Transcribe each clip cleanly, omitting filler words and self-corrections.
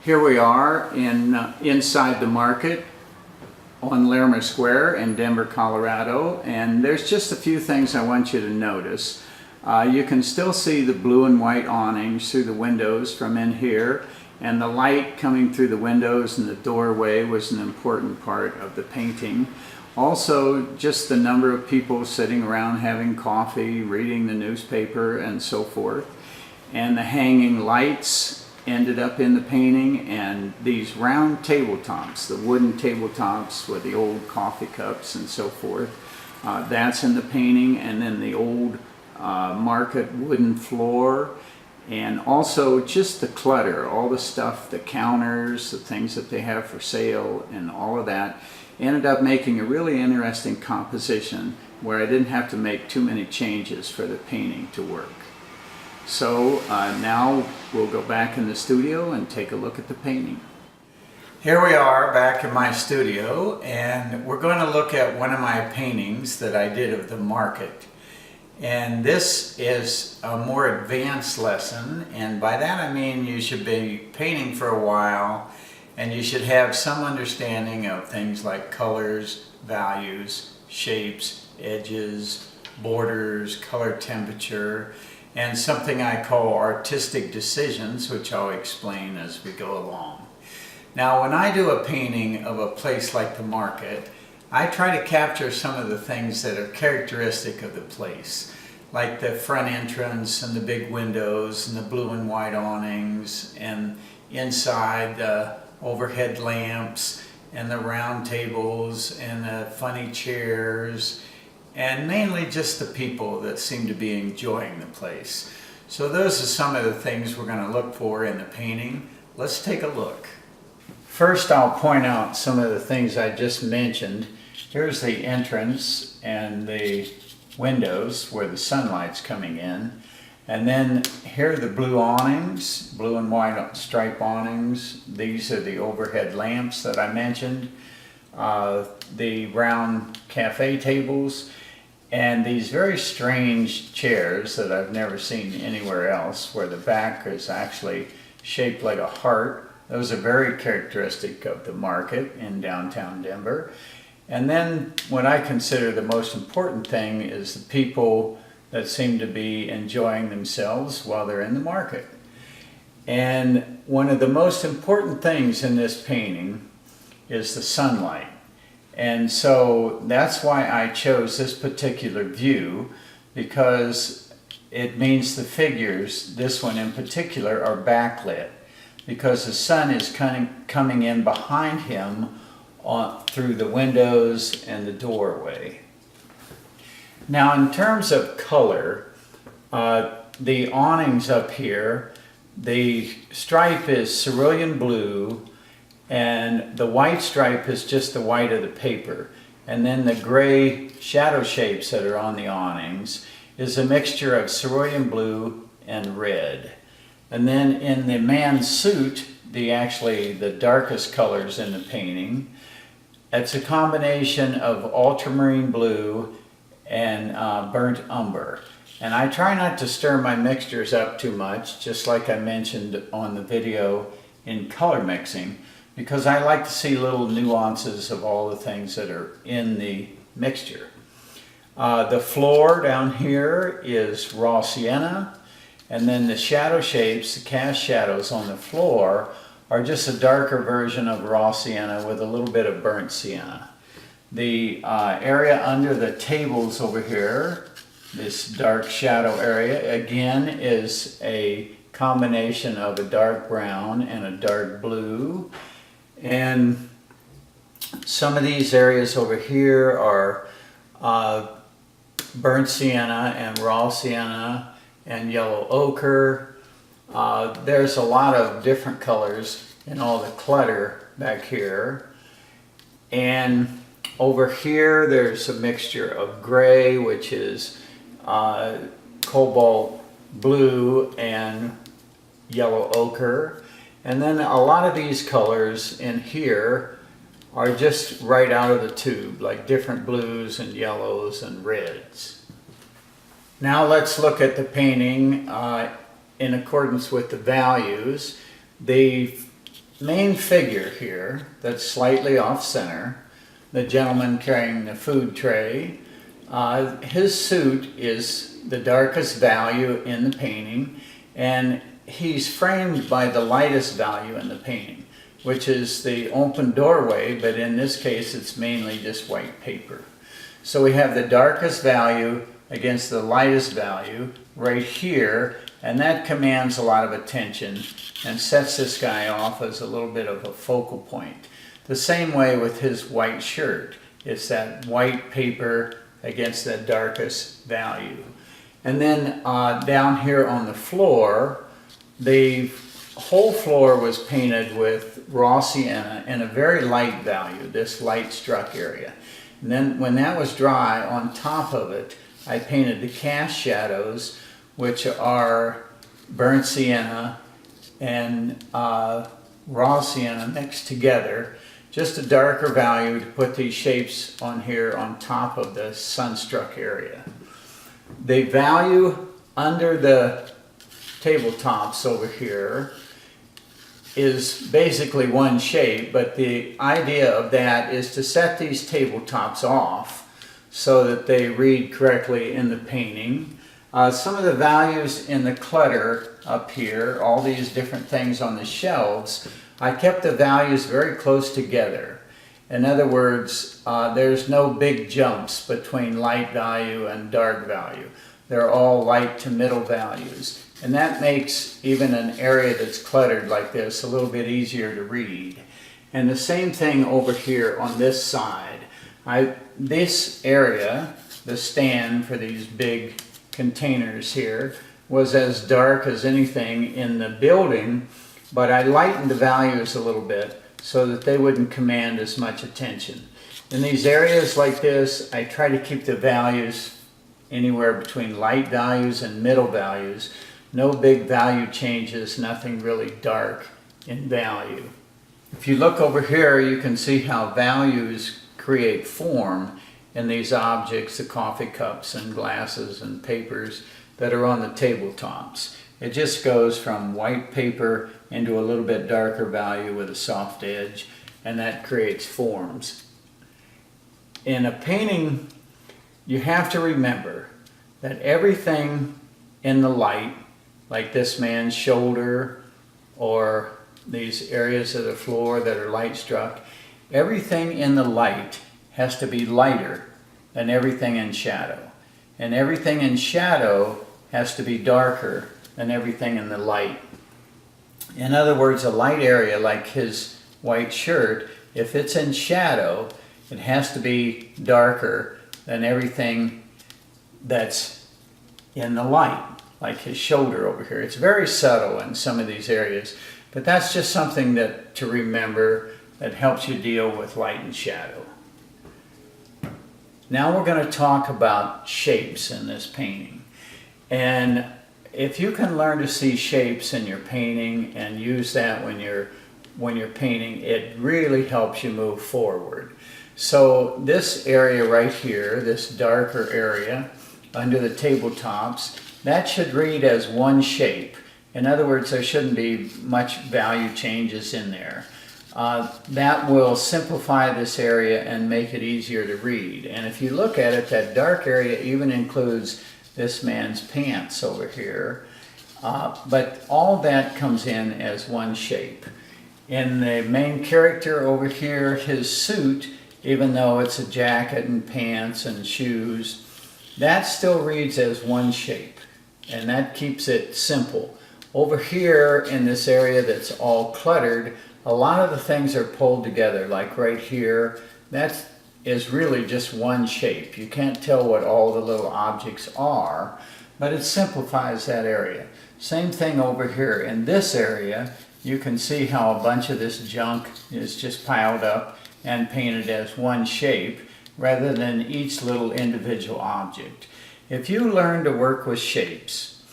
Here we are inside the market on Larimer Square in Denver, Colorado, and there's just a few things I want you to notice. You can still see the blue and white awnings through the windows from in here, and the light coming through the windows and the doorway was an important part of the painting. Also, just the number of people sitting around having coffee, reading the newspaper, and so forth. And the hanging lights ended up in the painting, and these round tabletops, the wooden tabletops with the old coffee cups and so forth, that's in the painting. And then the old market wooden floor, and also just the clutter, all the stuff, the counters, the things that they have for sale, and all of that ended up making a really interesting composition where I didn't have to make too many changes for the painting to work. So now we'll go back in the studio and take a look at the painting. Here we are back in my studio, and we're going to look at one of my paintings that I did of the market. And this is a more advanced lesson, and by that I mean you should be painting for a while and you should have some understanding of things like colors, values, shapes, edges, borders, color temperature, and something I call artistic decisions, which I'll explain as we go along. Now, when I do a painting of a place like the market, I try to capture some of the things that are characteristic of the place, like the front entrance and the big windows and the blue and white awnings, and inside the overhead lamps and the round tables and the funny chairs, and mainly just the people that seem to be enjoying the place. So those are some of the things we're going to look for in the painting. Let's take a look. First, I'll point out some of the things I just mentioned. Here's the entrance and the windows where the sunlight's coming in. And then here are the blue awnings, blue and white stripe awnings. These are the overhead lamps that I mentioned. The round cafe tables, and these very strange chairs that I've never seen anywhere else, where the back is actually shaped like a heart. Those are very characteristic of the market in downtown Denver. And then what I consider the most important thing is the people that seem to be enjoying themselves while they're in the market. And one of the most important things in this painting is the sunlight. And so that's why I chose this particular view, because it means the figures, this one in particular, are backlit, because the sun is coming in behind him through the windows and the doorway. Now, in terms of color, the awnings up here, the stripe is cerulean blue, and the white stripe is just the white of the paper. And then the gray shadow shapes that are on the awnings is a mixture of cerulean blue and red. And then in the man's suit, the darkest colors in the painting, it's a combination of ultramarine blue and burnt umber. And I try not to stir my mixtures up too much, just like I mentioned on the video in color mixing, because I like to see little nuances of all the things that are in the mixture. The floor down here is raw sienna, and then the shadow shapes, the cast shadows on the floor, are just a darker version of raw sienna with a little bit of burnt sienna. The area under the tables over here, this dark shadow area, again is a combination of a dark brown and a dark blue. And some of these areas over here are burnt sienna and raw sienna and yellow ochre. There's a lot of different colors in all the clutter back here. And over here there's a mixture of gray, which is cobalt blue and yellow ochre. And then a lot of these colors in here are just right out of the tube, like different blues and yellows and reds. Now let's look at the painting in accordance with the values. The main figure here that's slightly off center, the gentleman carrying the food tray, his suit is the darkest value in the painting, and he's framed by the lightest value in the painting, which is the open doorway, but in this case it's mainly just white paper. So we have the darkest value against the lightest value right here, and that commands a lot of attention and sets this guy off as a little bit of a focal point. The same way with his white shirt. It's that white paper against the darkest value. And then down here on the floor, the whole floor was painted with raw sienna in a very light value, this light struck area. And then when that was dry, on top of it, I painted the cast shadows, which are burnt sienna and raw sienna mixed together. Just a darker value to put these shapes on here on top of the sunstruck area. The value under the tabletops over here is basically one shape, but the idea of that is to set these tabletops off so that they read correctly in the painting. Some of the values in the clutter up here, all these different things on the shelves, I kept the values very close together. In other words, there's no big jumps between light value and dark value. They're all light to middle values. And that makes even an area that's cluttered like this a little bit easier to read. And the same thing over here on this side. This area, the stand for these big containers here, was as dark as anything in the building, but I lightened the values a little bit so that they wouldn't command as much attention. In these areas like this, I try to keep the values anywhere between light values and middle values. No big value changes, nothing really dark in value. If you look over here, you can see how values create form in these objects, the coffee cups and glasses and papers that are on the tabletops. It just goes from white paper into a little bit darker value with a soft edge, and that creates forms. In a painting, you have to remember that everything in the light, like this man's shoulder or these areas of the floor that are light struck, everything in the light has to be lighter than everything in shadow. And everything in shadow has to be darker than everything in the light. In other words, a light area like his white shirt, if it's in shadow, it has to be darker than everything that's in the light, like his shoulder over here. It's very subtle in some of these areas, but that's just something to remember that helps you deal with light and shadow. Now we're going to talk about shapes in this painting. And if you can learn to see shapes in your painting and use that when you're painting, it really helps you move forward. So this area right here, this darker area under the tabletops, that should read as one shape. In other words, there shouldn't be much value changes in there. That will simplify this area and make it easier to read. And if you look at it, that dark area even includes this man's pants over here. But all that comes in as one shape. In the main character over here, his suit, even though it's a jacket and pants and shoes, that still reads as one shape. And that keeps it simple. Over here in this area that's all cluttered, a lot of the things are pulled together, like right here. That is really just one shape. You can't tell what all the little objects are, but it simplifies that area. Same thing over here. In this area, you can see how a bunch of this junk is just piled up and painted as one shape rather than each little individual object. If you learn to work with shapes,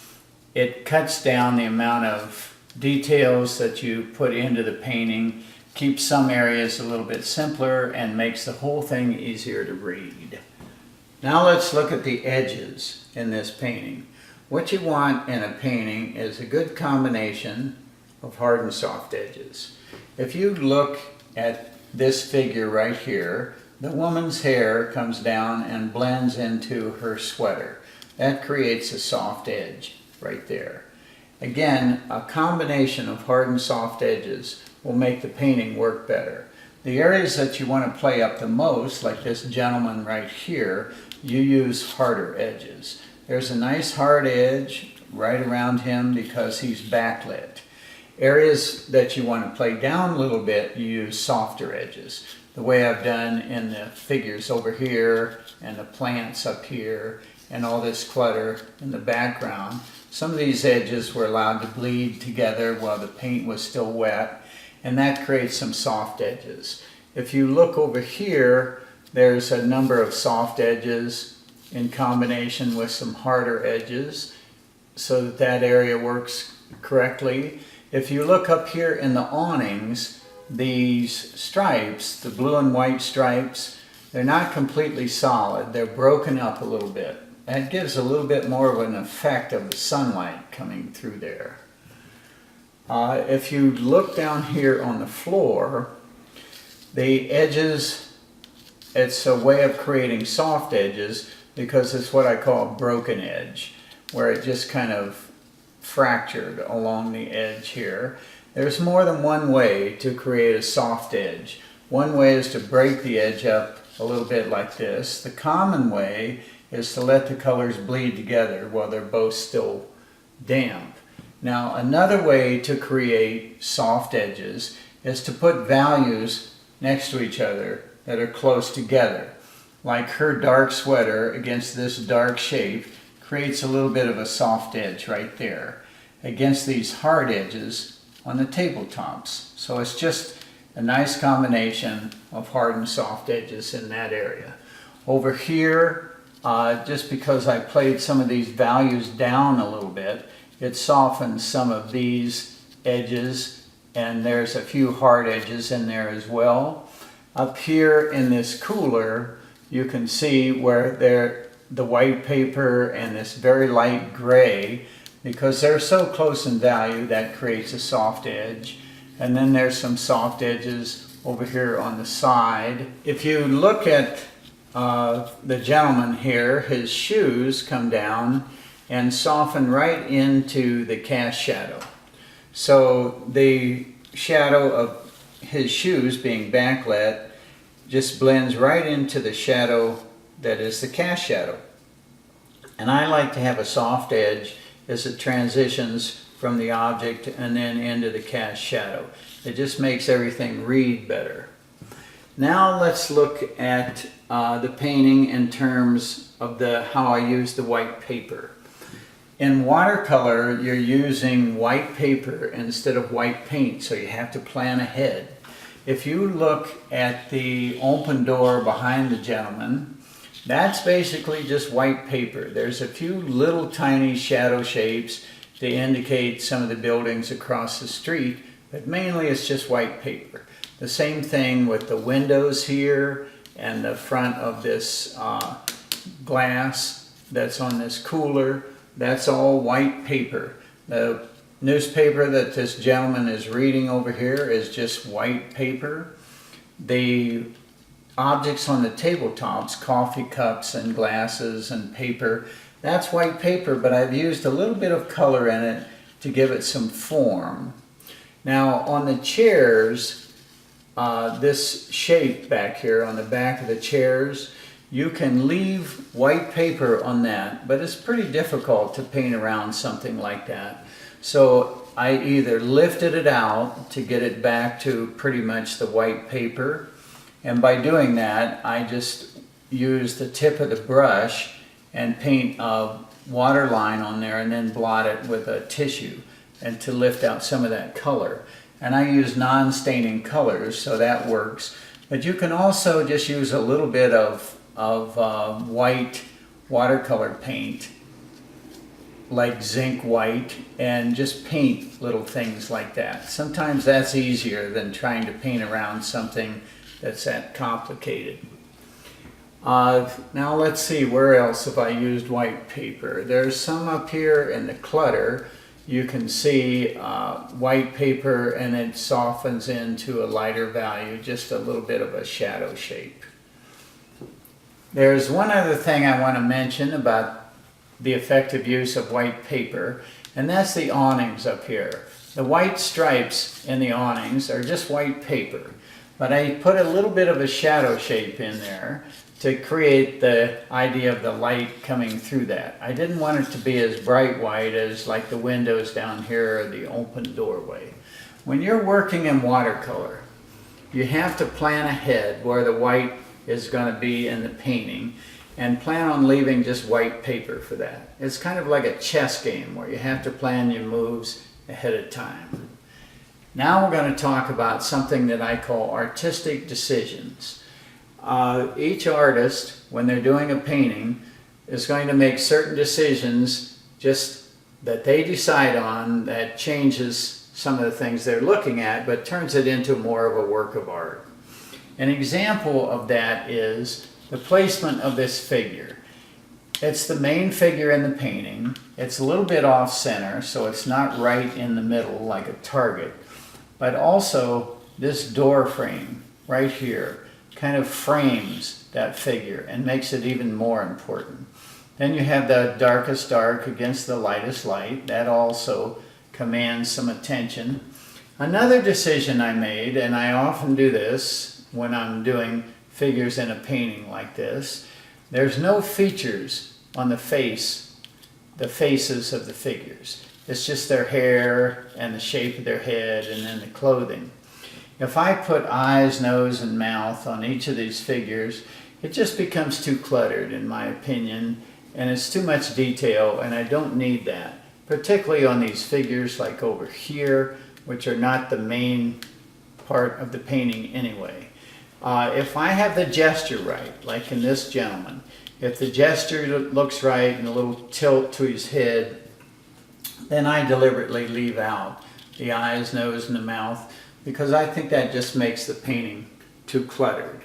it cuts down the amount of details that you put into the painting, keeps some areas a little bit simpler, and makes the whole thing easier to read. Now let's look at the edges in this painting. What you want in a painting is a good combination of hard and soft edges. If you look at this figure right here, the woman's hair comes down and blends into her sweater. That creates a soft edge right there. Again, a combination of hard and soft edges will make the painting work better. The areas that you want to play up the most, like this gentleman right here, you use harder edges. There's a nice hard edge right around him because he's backlit. Areas that you want to play down a little bit, you use softer edges. The way I've done in the figures over here and the plants up here and all this clutter in the background. Some of these edges were allowed to bleed together while the paint was still wet, and that creates some soft edges. If you look over here, there's a number of soft edges in combination with some harder edges so that that area works correctly. If you look up here in the awnings, these stripes, the blue and white stripes, they're not completely solid. They're broken up a little bit. That gives a little bit more of an effect of the sunlight coming through there. If you look down here on the floor, the edges, it's a way of creating soft edges because it's what I call a broken edge, where it just kind of fractured along the edge here. There's more than one way to create a soft edge. One way is to break the edge up a little bit like this. The common way is to let the colors bleed together while they're both still damp. Now, another way to create soft edges is to put values next to each other that are close together. Like her dark sweater against this dark shape creates a little bit of a soft edge right there against these hard edges on the tabletops. So it's just a nice combination of hard and soft edges in that area. Over here, just because I played some of these values down a little bit, it softens some of these edges, and there's a few hard edges in there as well. Up here in this cooler, you can see where the white paper and this very light gray, because they're so close in value, that creates a soft edge. And then there's some soft edges over here on the side. If you look at the gentleman here, his shoes come down and soften right into the cast shadow. So the shadow of his shoes being backlit just blends right into the shadow that is the cast shadow. And I like to have a soft edge as it transitions from the object and then into the cast shadow. It just makes everything read better. Now let's look at the painting in terms of how I use the white paper. In watercolor, you're using white paper instead of white paint, so you have to plan ahead. If you look at the open door behind the gentleman, that's basically just white paper. There's a few little tiny shadow shapes to indicate some of the buildings across the street, but mainly it's just white paper. The same thing with the windows here and the front of this glass that's on this cooler. That's all white paper. The newspaper that this gentleman is reading over here is just white paper. The objects on the tabletops, coffee cups and glasses and paper, that's white paper, but I've used a little bit of color in it to give it some form. Now on the chairs, this shape back here on the back of the chairs, you can leave white paper on that, but it's pretty difficult to paint around something like that. So I either lifted it out to get it back to pretty much the white paper, and by doing that, I just use the tip of the brush and paint a water line on there and then blot it with a tissue and to lift out some of that color. And I use non-staining colors, so that works. But you can also just use a little bit of white watercolor paint, like zinc white, and just paint little things like that. Sometimes that's easier than trying to paint around something that's that complicated. Now let's see, where else have I used white paper? There's some up here in the clutter. you can see white paper, and it softens into a lighter value, just a little bit of a shadow shape. There's one other thing I want to mention about the effective use of white paper, and that's the awnings up here. The white stripes in the awnings are just white paper, but I put a little bit of a shadow shape in there to create the idea of the light coming through that. I didn't want it to be as bright white as like the windows down here or the open doorway. When you're working in watercolor, you have to plan ahead where the white is going to be in the painting, and plan on leaving just white paper for that. It's kind of like a chess game where you have to plan your moves ahead of time. Now we're going to talk about something that I call artistic decisions. Each artist, when they're doing a painting, is going to make certain decisions just that they decide on that changes some of the things they're looking at, but turns it into more of a work of art. An example of that is the placement of this figure. It's the main figure in the painting. It's a little bit off center, so it's not right in the middle like a target. But also this door frame right here kind of frames that figure and makes it even more important. Then you have the darkest dark against the lightest light. That also commands some attention. Another decision I made, and I often do this when I'm doing figures in a painting like this, there's no features on the faces of the figures. It's just their hair and the shape of their head and then the clothing. If I put eyes, nose, and mouth on each of these figures, it just becomes too cluttered in my opinion, and it's too much detail, and I don't need that. Particularly on these figures like over here, which are not the main part of the painting anyway. If I have the gesture right, like in this gentleman, if the gesture looks right and a little tilt to his head, then I deliberately leave out the eyes, nose, and the mouth, because I think that just makes the painting too cluttered.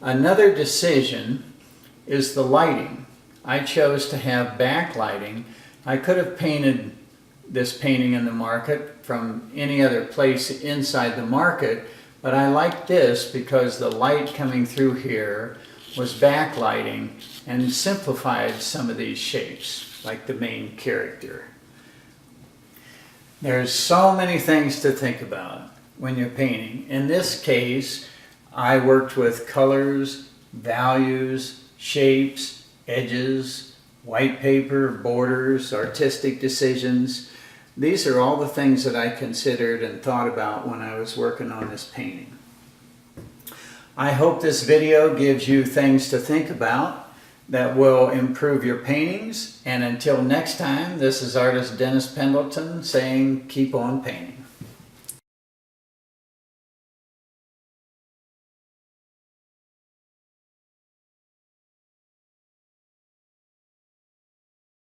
Another decision is the lighting. I chose to have backlighting. I could have painted this painting in the market from any other place inside the market, but I liked this because the light coming through here was backlighting and simplified some of these shapes, like the main character. There's so many things to think about when you're painting. In this case, I worked with colors, values, shapes, edges, white paper, borders, artistic decisions. These are all the things that I considered and thought about when I was working on this painting. I hope this video gives you things to think about that will improve your paintings. And until next time, this is artist Dennis Pendleton saying, keep on painting.